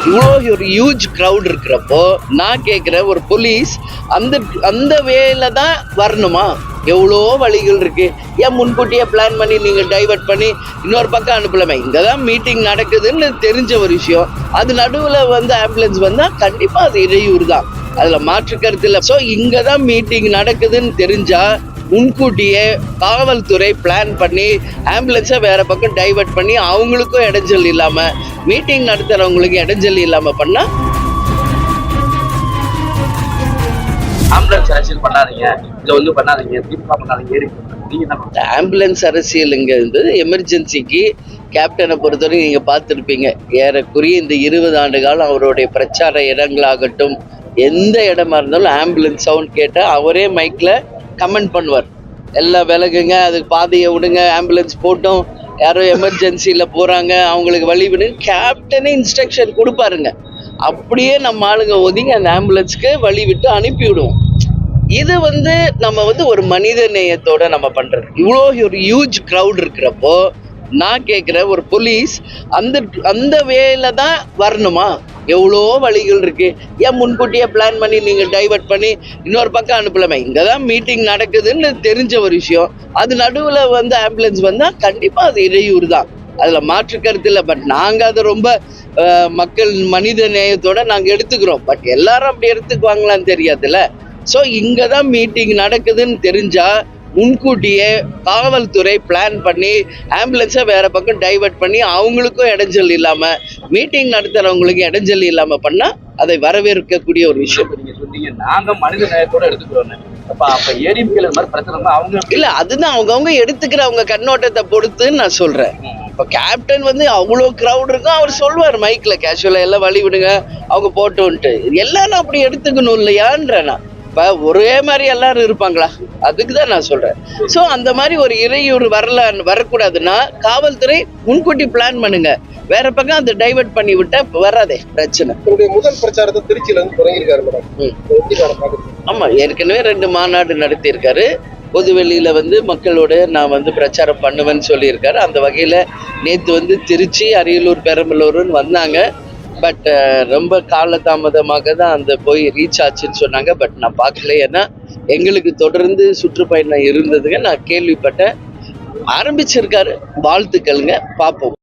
இவ்வளோ ஒரு huge crowd இருக்கிறப்போ நான் கேட்குறேன், ஒரு போலீஸ் அந்த அந்த வேல தான் வரணுமா? எவ்வளோ வழிகள் இருக்கு. ஏன் முன்கூட்டியே பிளான் பண்ணி நீங்கள் டைவர்ட் பண்ணி இன்னொரு பக்கம் அனுப்பலாமே? இங்கே தான் மீட்டிங் நடக்குதுன்னு தெரிஞ்ச ஒரு விஷயம், அது நடுவில் வந்து ஆம்புலன்ஸ் வந்தால் கண்டிப்பாக அது இடையூறு தான், அதில் மாற்று கருத்து இல்லை. ஸோ இங்கே தான் மீட்டிங் நடக்குதுன்னு தெரிஞ்சால் முன்கூட்டியே காவல்துறை பிளான் பண்ணி ஆம்புலன்ஸை வேற பக்கம் டைவர்ட் பண்ணி அவங்களுக்கும் இடைஞ்சல் இல்லாமல், மீட்டிங் நடத்துகிறவங்களுக்கு இடைஞ்சல் இல்லாமல் பண்ணால் ஆம்புலன்ஸ் அரசியல் பண்ணாதீங்க, இதை வந்து பண்ணாதீங்க, திமுக பண்ணாதீங்க. ஆம்புலன்ஸ் அரசியலுங்கிறது எமர்ஜென்சிக்கு கேப்டனை பொறுத்தவரை நீங்க பார்த்துருப்பீங்க. ஏறக்குறைய இந்த 20 ஆண்டு காலம் அவருடைய பிரச்சார இடங்களாகட்டும், எந்த இடமா இருந்தாலும் ஆம்புலன்ஸ் சவுண்ட் கேட்டால் அவரே மைக்ல கமெண்ட் பண்ணுவார். எல்லாம் விலகுங்க, அதுக்கு பாதையை விடுங்க, ஆம்புலன்ஸ் போட்டோம், யாரோ எமர்ஜென்சியில் போகிறாங்க, அவங்களுக்கு வழி விடுங்க, கேப்டனே இன்ஸ்ட்ரக்ஷன் கொடுப்பாருங்க. அப்படியே நம்ம ஆளுங்க ஒதுங்கி அந்த ஆம்புலன்ஸ்க்கு வழி விட்டு அனுப்பி விடுவோம். இது வந்து நம்ம வந்து ஒரு மனித நேயத்தோட நம்ம பண்றது. இவ்வளோ ஒரு ஹியூஜ் க்ரௌட் இருக்கிறப்போ நான் கேட்குறேன், ஒரு போலீஸ் அந்த அந்த வேல தான் வரணுமா? எவ்வளோ வழிகள் இருக்கு. ஏன் முன்கூட்டியே பிளான் பண்ணி நீங்கள் டைவர்ட் பண்ணி இன்னொரு பக்கம் அனுப்பலாமே? இங்கே தான் மீட்டிங் நடக்குதுன்னு தெரிஞ்ச ஒரு விஷயம், அது நடுவில் வந்து ஆம்புலன்ஸ் வந்தால் கண்டிப்பாக அது இடையூறு தான், அதில் மாற்று கருத்து இல்லை. பட் நாங்கள் அதை ரொம்ப மக்கள் மனித நேயத்தோட நாங்கள் எடுத்துக்கிறோம். பட் எல்லாரும் அப்படி எடுத்துக்குவாங்களான்னு தெரியாதுல்ல. ஸோ இங்கே தான் மீட்டிங் நடக்குதுன்னு தெரிஞ்சால் முன்கூட்டியே காவல்துறை பிளான் பண்ணி ஆம்புலன்ஸை வேற பக்கம் டைவர்ட் பண்ணி அவங்களுக்கும் இடைஞ்சல் இல்லாமல், மீட்டிங் நடத்துகிறவங்களுக்கு இடைஞ்சல் இல்லாமல் பண்ணால் அதை வரவேற்கக்கூடிய ஒரு விஷயம். நீங்கள் சொன்னீங்க நாங்கள் மனித நேயத்தோட எடுத்துக்கிறோம். அப்போ ஏடிஎம்கேல மாதிரி பிரச்சனை அவங்க இல்லை, அதுதான் அவங்கவுங்க எடுத்துக்கிற அவங்க கண்ணோட்டத்தை பொறுத்துன்னு நான் சொல்கிறேன். இப்போ கேப்டன் வந்து அவ்வளோ க்ரௌட் இருக்கும், அவர் சொல்வார் மைக்கில் கேஷுவலாக எல்லாம் வழி விடுங்க அவங்க போட்டோன்ட்டு. எல்லாரும் அப்படி எடுத்துக்கணும் இல்லையான்றேன். இப்போ ஒரே மாதிரி எல்லாரும் இருப்பாங்களா? அதுக்கு தான் நான் சொல்கிறேன். ஸோ அந்த மாதிரி ஒரு இறையூறு வரக்கூடாதுன்னா காவல்துறை முன்கூட்டி பிளான் பண்ணுங்க, வேற பக்கம் அதை டைவர்ட் பண்ணி விட்டா வராதே பிரச்சனை. முதல் பிரச்சாரத்தை திருச்சியில இருந்து தொடங்கியிருக்காரு. ஆமா, ஏற்கனவே 2 மாநாடு நடத்தியிருக்காரு. பொதுவெளியில வந்து மக்களோட நான் வந்து பிரச்சாரம் பண்ணுவேன்னு சொல்லியிருக்காரு. அந்த வகையில நேற்று வந்து திருச்சி, அரியலூர், பெரம்பலூர்னு வந்தாங்க. பட் ரொம்ப காலதாமதமாக தான் அந்த போய் ரீச் ஆச்சுன்னு சொன்னாங்க. பட் நான் பார்க்கல, ஏன்னா எங்களுக்கு தொடர்ந்து சுற்றுப்பயணம் இருந்ததுங்க. நான் கேள்விப்பட்டேன். ஆரம்பிச்சிருக்காரு, வாழ்த்துக்கள்ங்க, பார்ப்போம்.